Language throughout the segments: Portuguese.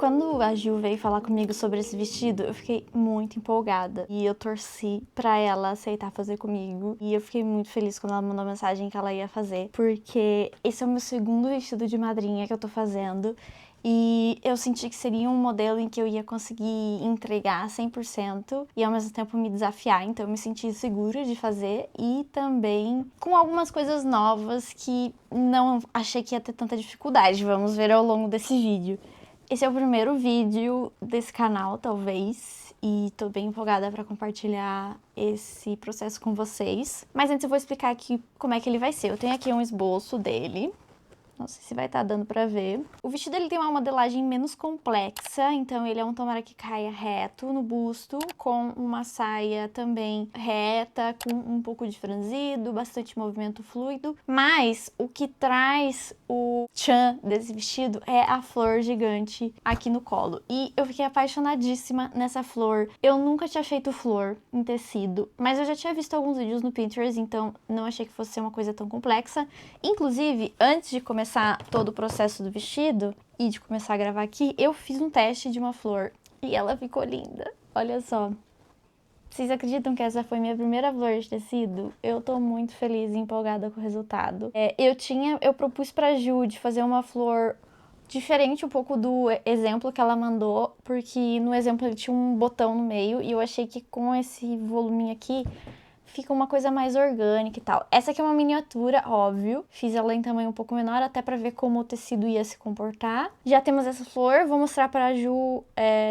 Quando a Ju veio falar comigo sobre esse vestido, eu fiquei muito empolgada. E eu torci pra ela aceitar fazer comigo. E eu fiquei muito feliz quando ela mandou a mensagem que ela ia fazer. Porque esse é o meu segundo vestido de madrinha que eu tô fazendo. E eu senti que seria um modelo em que eu ia conseguir entregar 100% e ao mesmo tempo me desafiar. Então eu me senti segura de fazer e também com algumas coisas novas que não achei que ia ter tanta dificuldade. Vamos ver ao longo desse vídeo. Esse é o primeiro vídeo desse canal, talvez, e tô bem empolgada pra compartilhar esse processo com vocês. Mas antes eu vou explicar aqui como é que ele vai ser. Eu tenho aqui um esboço dele. Não sei se vai estar dando pra ver. O vestido ele tem uma modelagem menos complexa, então ele é um tomara que caia reto no busto, com uma saia também reta, com um pouco de franzido, bastante movimento fluido. Mas o que traz o tchan desse vestido é a flor gigante aqui no colo. E eu fiquei apaixonadíssima nessa flor. Eu nunca tinha feito flor em tecido, mas eu já tinha visto alguns vídeos no Pinterest, então não achei que fosse ser uma coisa tão complexa. Inclusive, antes de começar todo o processo do vestido e de começar a gravar aqui, eu fiz um teste de uma flor e ela ficou linda. Olha só. Vocês acreditam que essa foi minha primeira flor de tecido? Eu tô muito feliz e empolgada com o resultado. Eu propus pra Ju de fazer uma flor diferente um pouco do exemplo que ela mandou, porque no exemplo ele tinha um botão no meio e eu achei que com esse voluminho aqui fica uma coisa mais orgânica e tal. Essa aqui é uma miniatura, óbvio. Fiz ela em tamanho um pouco menor, até pra ver como o tecido ia se comportar. Já temos essa flor, vou mostrar pra Ju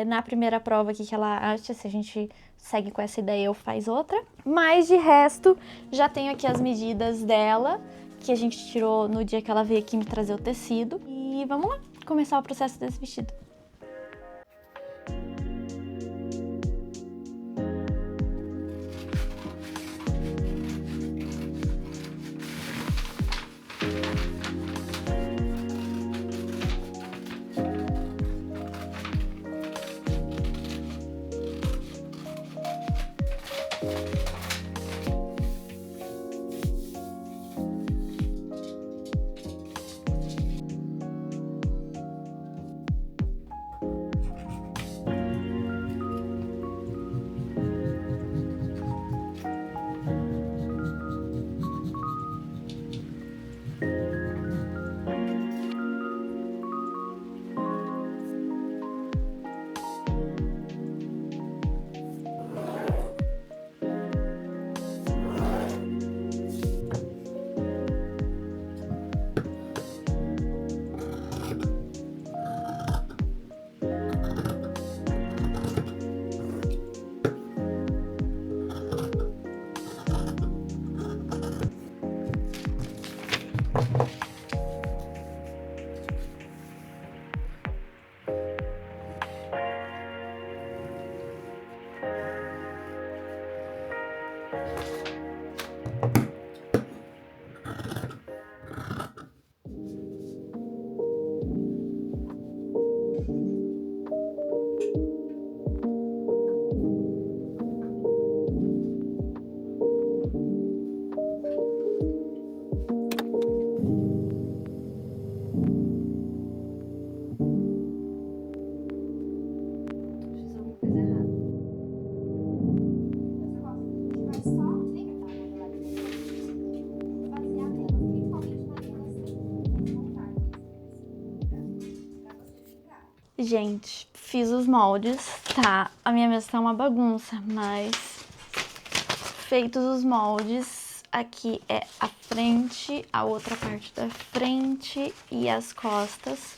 na primeira prova aqui que ela acha, se a gente segue com essa ideia ou faz outra. Mas de resto, já tenho aqui as medidas dela, que a gente tirou no dia que ela veio aqui me trazer o tecido. E vamos lá, começar o processo desse vestido. Gente, fiz os moldes, tá? A minha mesa tá uma bagunça, mas feitos os moldes, aqui é a frente, a outra parte da frente e as costas.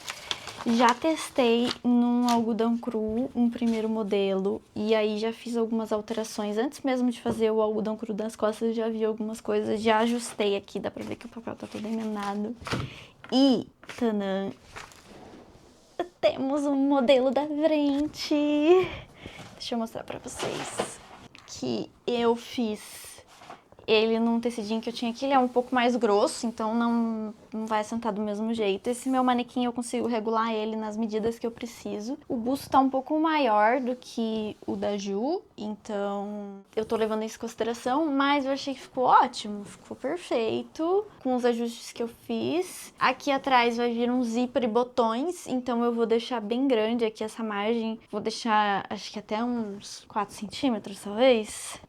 Já testei num algodão cru, um primeiro modelo, e aí já fiz algumas alterações. Antes mesmo de fazer o algodão cru das costas, eu já vi algumas coisas, já ajustei aqui, dá pra ver que o papel tá todo emendado. E, tanã, temos um modelo da frente. Deixa eu mostrar pra vocês. Que eu fiz ele num tecidinho que eu tinha aqui, ele é um pouco mais grosso, então não vai sentar do mesmo jeito. Esse meu manequim eu consigo regular ele nas medidas que eu preciso. O busto tá um pouco maior do que o da Ju, então eu tô levando isso em consideração, mas eu achei que ficou ótimo, ficou perfeito, com os ajustes que eu fiz. Aqui atrás vai vir um zíper e botões, então eu vou deixar bem grande aqui essa margem, vou deixar acho que até uns 4 centímetros, talvez,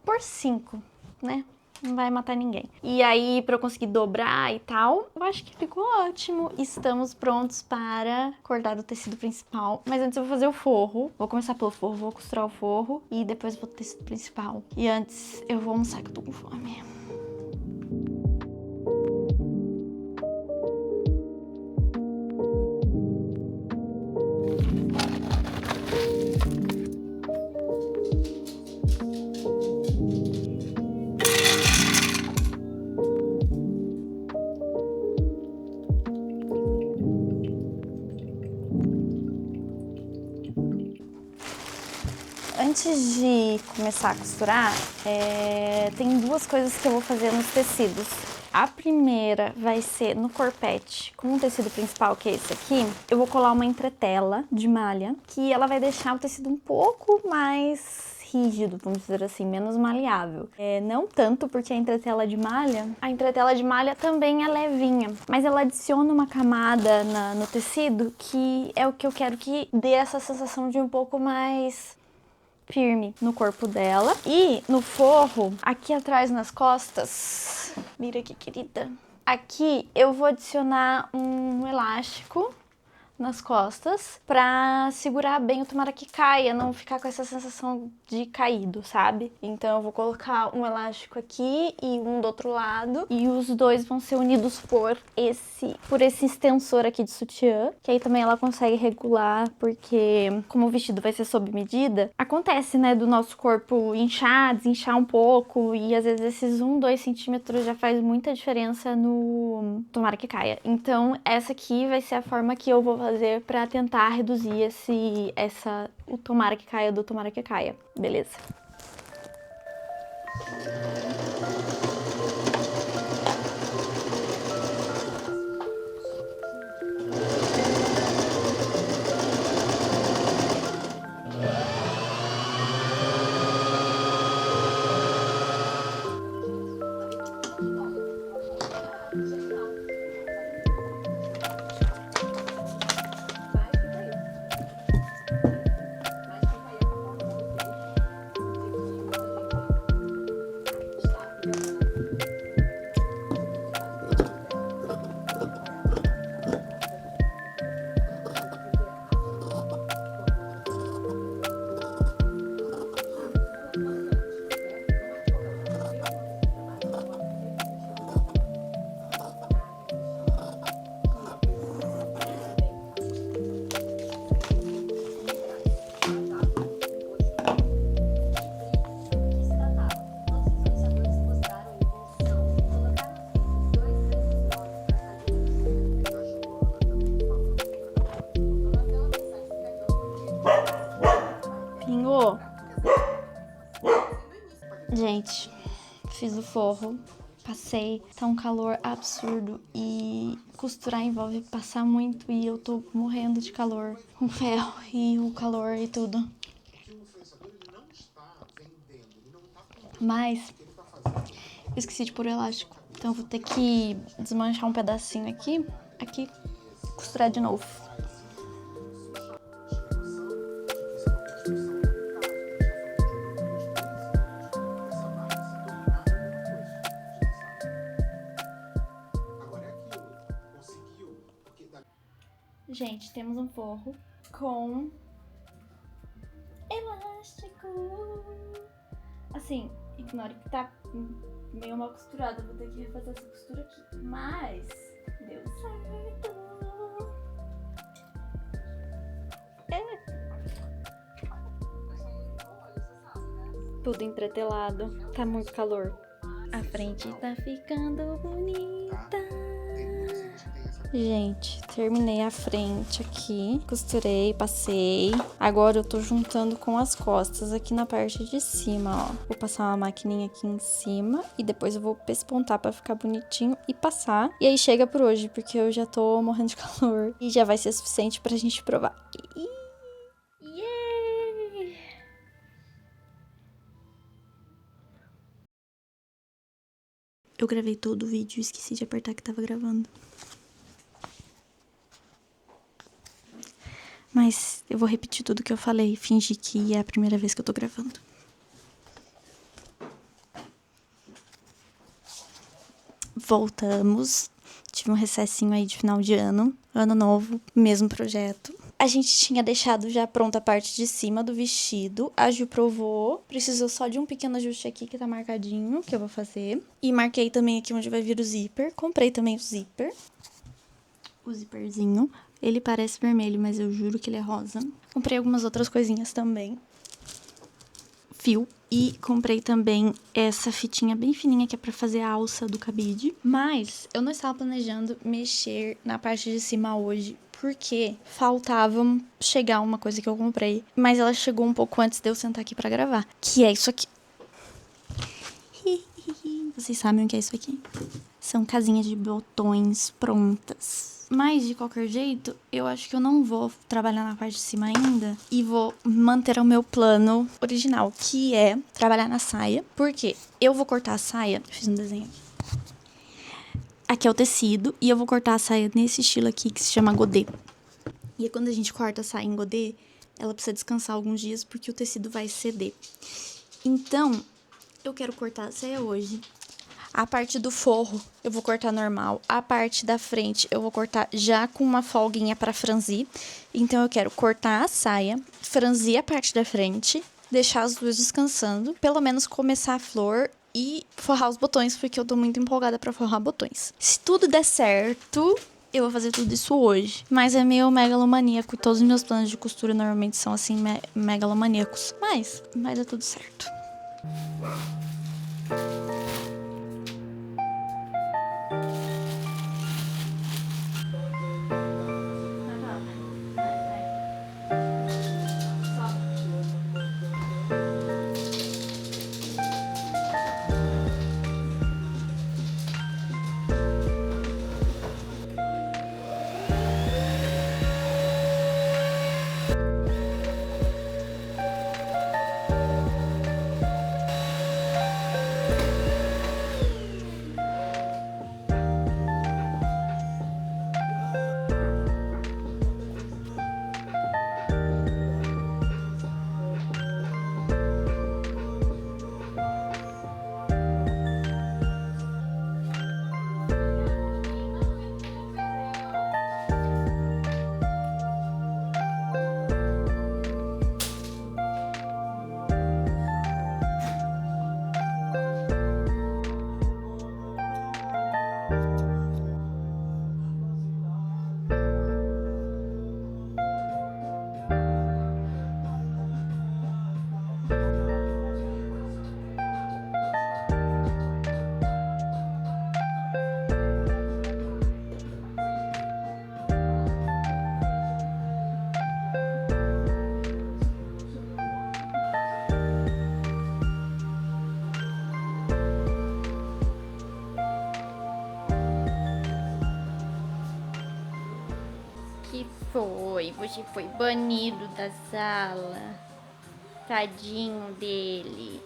por 5, né? Não vai matar ninguém. E aí, pra eu conseguir dobrar e tal, eu acho que ficou ótimo. Estamos prontos para cortar o tecido principal. Mas antes eu vou fazer o forro. Vou começar pelo forro, vou costurar o forro e depois vou pro tecido principal. E antes eu vou almoçar que eu tô com fome. Antes de começar a costurar, tem duas coisas que eu vou fazer nos tecidos. A primeira vai ser no corpete, com o tecido principal, que é esse aqui. Eu vou colar uma entretela de malha, que ela vai deixar o tecido um pouco mais rígido, vamos dizer assim, menos maleável. Não tanto porque a entretela de malha também é levinha, mas ela adiciona uma camada no tecido que é o que eu quero que dê essa sensação de um pouco mais firme no corpo dela. E no forro, aqui atrás nas costas, mira aqui, querida. Aqui eu vou adicionar um elástico nas costas pra segurar bem o tomara que caia, não ficar com essa sensação de caído, sabe? Então eu vou colocar um elástico aqui e um do outro lado e os dois vão ser unidos por esse extensor aqui de sutiã, que aí também ela consegue regular, porque como o vestido vai ser sob medida, acontece, né, do nosso corpo inchar, desinchar um pouco e às vezes esses 2 centímetros já faz muita diferença no tomara que caia. Então essa aqui vai ser a forma que eu vou fazer pra tentar reduzir o tomara que caia do tomara que caia. Beleza. Pingou. Gente, fiz o forro, passei, tá um calor absurdo e costurar envolve passar muito e eu tô morrendo de calor com o ferro e o calor e tudo. Mas eu esqueci de pôr o elástico, então eu vou ter que desmanchar um pedacinho aqui, costurar de novo. Gente, temos um forro com elástico. Assim, ignore que tá meio mal costurado, vou ter que refazer essa costura aqui. Mas deu certo. Tudo entretelado, tá muito calor. A frente tá ficando bonita. Gente, terminei a frente aqui, costurei, passei. Agora eu tô juntando com as costas aqui na parte de cima, ó. Vou passar uma maquininha aqui em cima e depois eu vou pespontar pra ficar bonitinho e passar. E aí chega por hoje, porque eu já tô morrendo de calor e já vai ser suficiente pra gente provar. Yay! Eu gravei todo o vídeo e esqueci de apertar que tava gravando. Mas eu vou repetir tudo que eu falei, fingir que é a primeira vez que eu tô gravando. Voltamos. Tive um recessinho aí de final de ano. Ano novo, mesmo projeto. A gente tinha deixado já pronta a parte de cima do vestido. A Ju provou. Precisou só de um pequeno ajuste aqui que tá marcadinho, que eu vou fazer. E marquei também aqui onde vai vir o zíper. Comprei também o zíper. O zíperzinho. Ele parece vermelho, mas eu juro que ele é rosa. Comprei algumas outras coisinhas também. Fio. E comprei também essa fitinha bem fininha que é pra fazer a alça do cabide. Mas eu não estava planejando mexer na parte de cima hoje, porque faltava chegar uma coisa que eu comprei. Mas ela chegou um pouco antes de eu sentar aqui pra gravar. Que é isso aqui. Vocês sabem o que é isso aqui? São casinhas de botões prontas. Mas, de qualquer jeito, eu acho que eu não vou trabalhar na parte de cima ainda. E vou manter o meu plano original, que é trabalhar na saia. Por quê? Eu vou cortar a saia... Eu fiz um desenho aqui. Aqui é o tecido. E eu vou cortar a saia nesse estilo aqui, que se chama godê. E aí, quando a gente corta a saia em godê, ela precisa descansar alguns dias, porque o tecido vai ceder. Então, eu quero cortar a saia hoje. A parte do forro eu vou cortar normal. A parte da frente eu vou cortar já com uma folguinha pra franzir. Então eu quero cortar a saia, franzir a parte da frente, deixar as duas descansando. Pelo menos começar a flor e forrar os botões, porque eu tô muito empolgada pra forrar botões. Se tudo der certo, eu vou fazer tudo isso hoje. Mas é meio megalomaníaco. Todos os meus planos de costura normalmente são assim, megalomaníacos. Mas vai dar tudo certo. Que foi? Você foi banido da sala. Tadinho dele.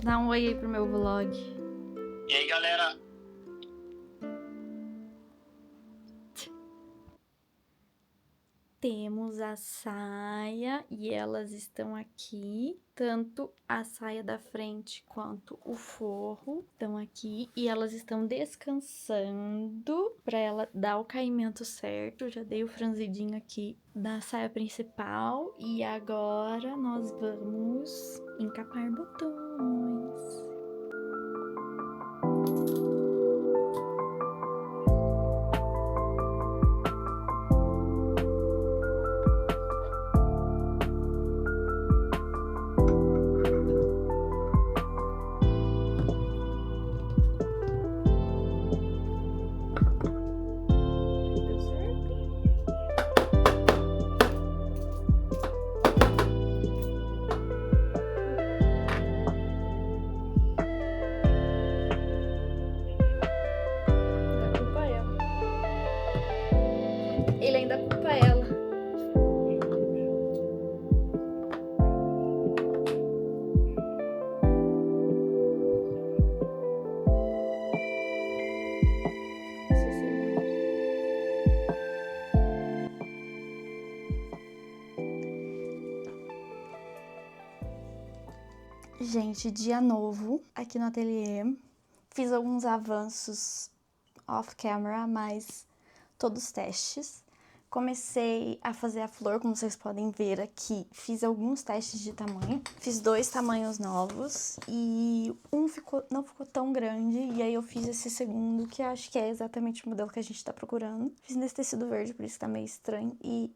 Dá um oi aí pro meu vlog. E aí, galera? Temos a saia e elas estão aqui, tanto a saia da frente quanto o forro estão aqui e elas estão descansando para ela dar o caimento certo. Já dei o franzidinho aqui da saia principal e agora nós vamos encapar botões. Ele ainda culpa ela. Gente, dia novo aqui no ateliê. Fiz alguns avanços off-camera, mas todos testes. Comecei a fazer a flor, como vocês podem ver aqui. Fiz alguns testes de tamanho. Fiz 2 tamanhos novos e um não ficou tão grande. E aí eu fiz esse segundo, que acho que é exatamente o modelo que a gente tá procurando. Fiz nesse tecido verde, por isso que tá meio estranho. E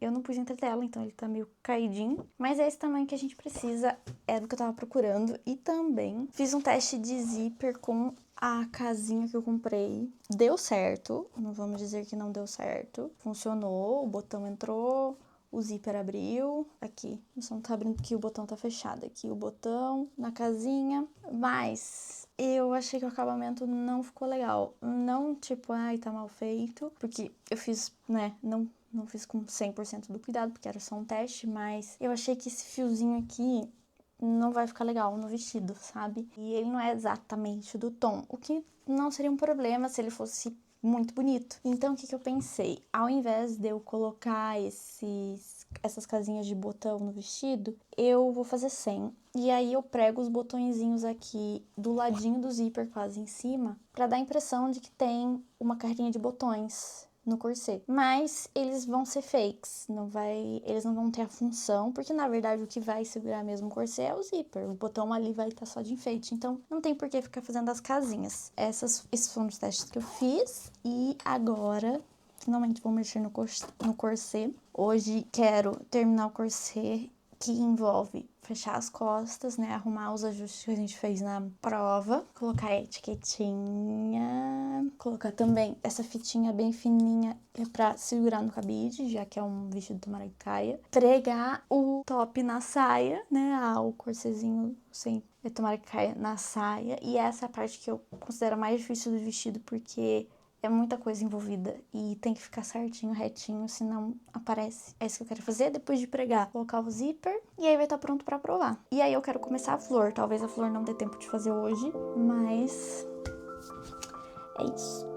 eu não pus entre tela, então ele tá meio caidinho. Mas é esse tamanho que a gente precisa, é do que eu tava procurando. E também fiz um teste de zíper com a casinha que eu comprei. Deu certo, não vamos dizer que não deu certo. Funcionou, o botão entrou, o zíper abriu. Aqui, o som tá abrindo porque o botão tá fechado. Aqui o botão na casinha. Mas eu achei que o acabamento não ficou legal. Não tipo, ai, tá mal feito. Porque eu fiz, né, não fiz com 100% do cuidado, porque era só um teste. Mas eu achei que esse fiozinho aqui não vai ficar legal no vestido, sabe? E ele não é exatamente do tom, o que não seria um problema se ele fosse muito bonito. Então, o que eu pensei? Ao invés de eu colocar essas casinhas de botão no vestido, eu vou fazer sem. E aí eu prego os botõezinhos aqui do ladinho do zíper, quase em cima, pra dar a impressão de que tem uma carrinha de botões no corset. Mas eles vão ser fakes, eles não vão ter a função, porque na verdade o que vai segurar mesmo o corset é o zíper. O botão ali vai estar só de enfeite, então não tem por que ficar fazendo as casinhas. Esses foram os testes que eu fiz e agora finalmente vou mexer no corset. Hoje quero terminar o corset, que envolve fechar as costas, né, arrumar os ajustes que a gente fez na prova, colocar a etiquetinha, colocar também essa fitinha bem fininha pra segurar no cabide, já que é um vestido tomara que caia, pregar o top na saia, né, o corsetzinho sem tomara que caia na saia, e essa é a parte que eu considero mais difícil do vestido, porque é muita coisa envolvida e tem que ficar certinho, retinho, senão aparece. É isso que eu quero fazer depois de pregar. Colocar o zíper e aí vai estar pronto pra provar. E aí eu quero começar a flor. Talvez a flor não dê tempo de fazer hoje, mas é isso.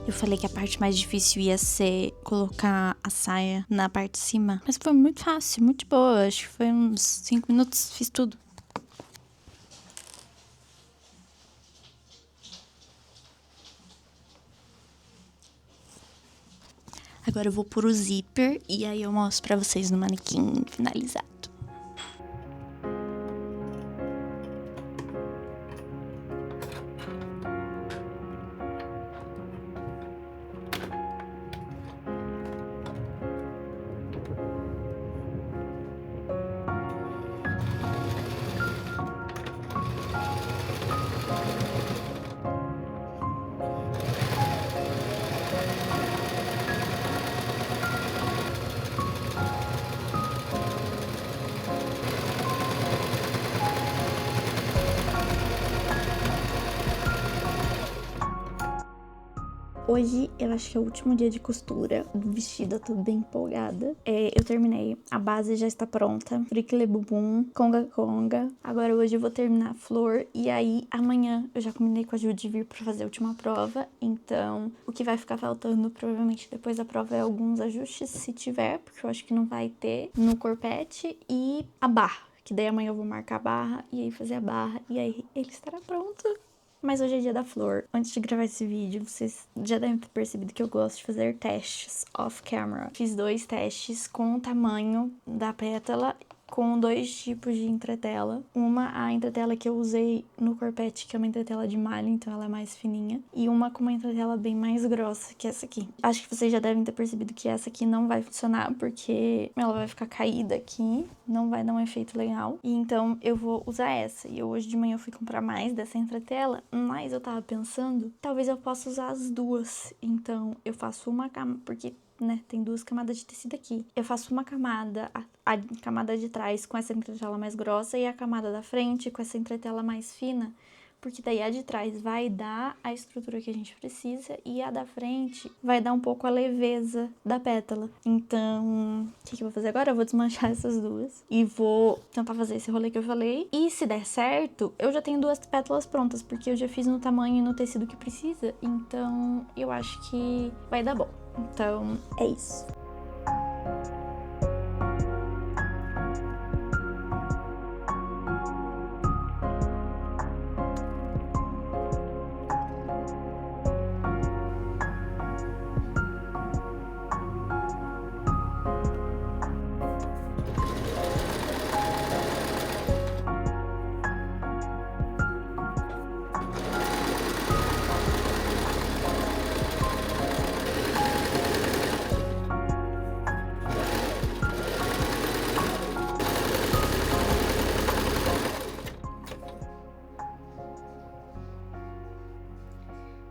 Eu falei que a parte mais difícil ia ser colocar a saia na parte de cima. Mas foi muito fácil, muito boa. Acho que foi uns 5 minutos, fiz tudo. Agora eu vou pôr o zíper e aí eu mostro pra vocês no manequim finalizado. Hoje eu acho que é o último dia de costura do vestido, eu tô bem empolgada. Eu terminei, a base já está pronta, Fricle Bubum, Conga Conga. Agora hoje eu vou terminar a flor e aí amanhã eu já combinei com a Ju de vir pra fazer a última prova. Então o que vai ficar faltando provavelmente depois da prova é alguns ajustes, se tiver, porque eu acho que não vai ter, no corpete e a barra. Que daí amanhã eu vou marcar a barra e aí fazer a barra e aí ele estará pronto. Mas hoje é dia da flor. Antes de gravar esse vídeo, vocês já devem ter percebido que eu gosto de fazer testes off-camera. Fiz 2 testes com o tamanho da pétala, com 2 tipos de entretela. A entretela que eu usei no corpete, que é uma entretela de malha, então ela é mais fininha. E uma com uma entretela bem mais grossa, que é essa aqui. Acho que vocês já devem ter percebido que essa aqui não vai funcionar, porque ela vai ficar caída aqui, não vai dar um efeito legal. E então eu vou usar essa. E hoje de manhã eu fui comprar mais dessa entretela, mas eu tava pensando, talvez eu possa usar as duas. Então eu faço uma cama, porque tem 2 camadas de tecido aqui. Eu faço uma camada, a camada de trás com essa entretela mais grossa e a camada da frente com essa entretela mais fina, porque daí a de trás vai dar a estrutura que a gente precisa e a da frente vai dar um pouco a leveza da pétala. Então, o que eu vou fazer agora? Eu vou desmanchar essas duas e vou tentar fazer esse rolê que eu falei. E se der certo, eu já tenho 2 pétalas prontas, porque eu já fiz no tamanho e no tecido que precisa. Então, eu acho que vai dar bom. Então, é isso.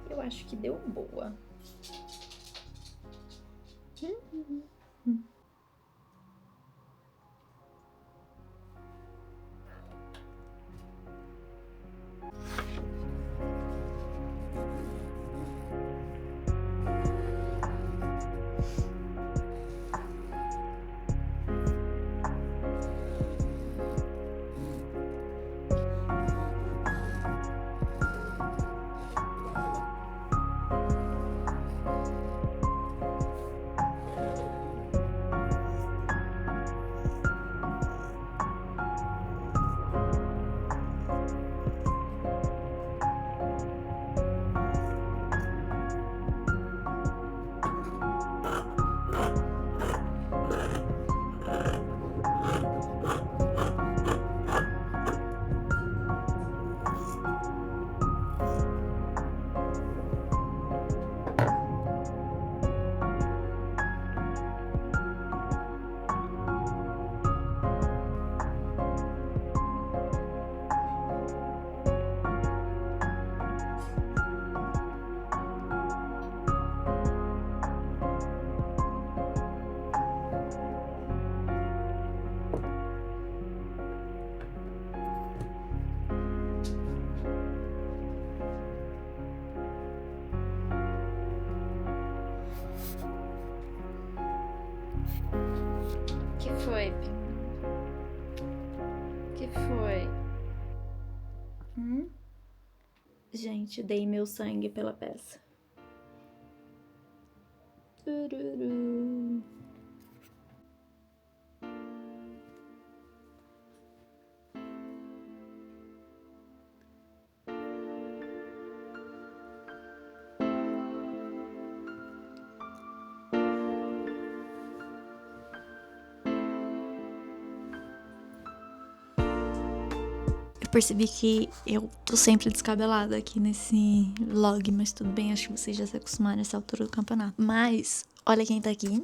Eu acho que deu boa. Que foi, Que foi? Gente, dei meu sangue pela peça. Tururu. Eu percebi que eu tô sempre descabelada aqui nesse vlog, mas tudo bem, acho que vocês já se acostumaram nessa altura do campeonato. Mas, olha quem tá aqui.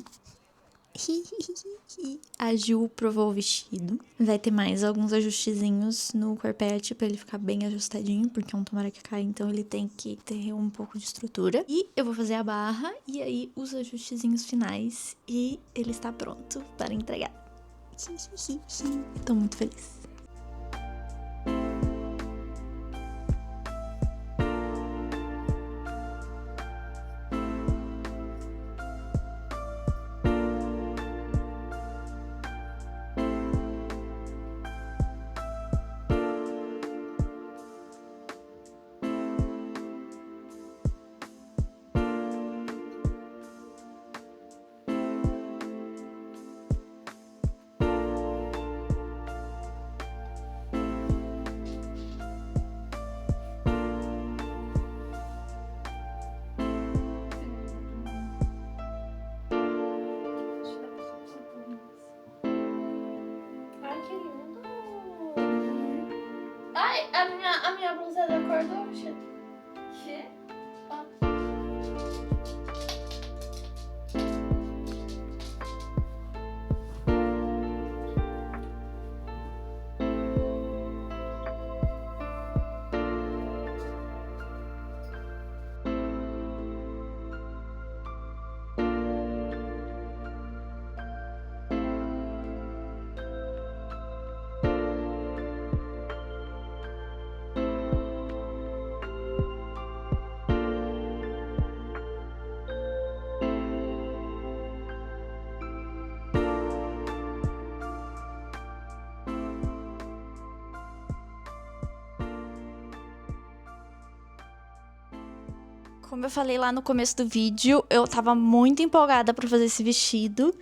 A Ju provou o vestido. Vai ter mais alguns ajustezinhos no corpete pra ele ficar bem ajustadinho, porque é um tomara que cai, então ele tem que ter um pouco de estrutura. E eu vou fazer a barra e aí os ajustezinhos finais e ele está pronto para entregar. Tô muito feliz. Ai, a minha blusa é da cor do vestido. Que? Como eu falei lá no começo do vídeo, eu tava muito empolgada pra fazer esse vestido.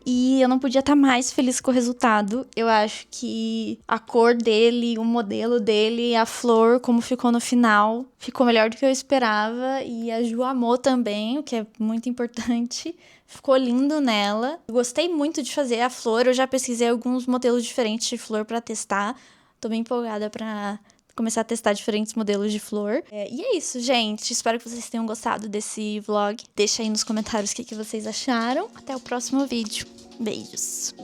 E eu não podia estar mais feliz com o resultado. Eu acho que a cor dele, o modelo dele, a flor, como ficou no final, ficou melhor do que eu esperava. E a Ju amou também, o que é muito importante. Ficou lindo nela. Eu gostei muito de fazer a flor. Eu já pesquisei alguns modelos diferentes de flor pra testar. Tô bem empolgada pra começar a testar diferentes modelos de flor. E é isso, gente. Espero que vocês tenham gostado desse vlog. Deixa aí nos comentários o que vocês acharam. Até o próximo vídeo. Beijos!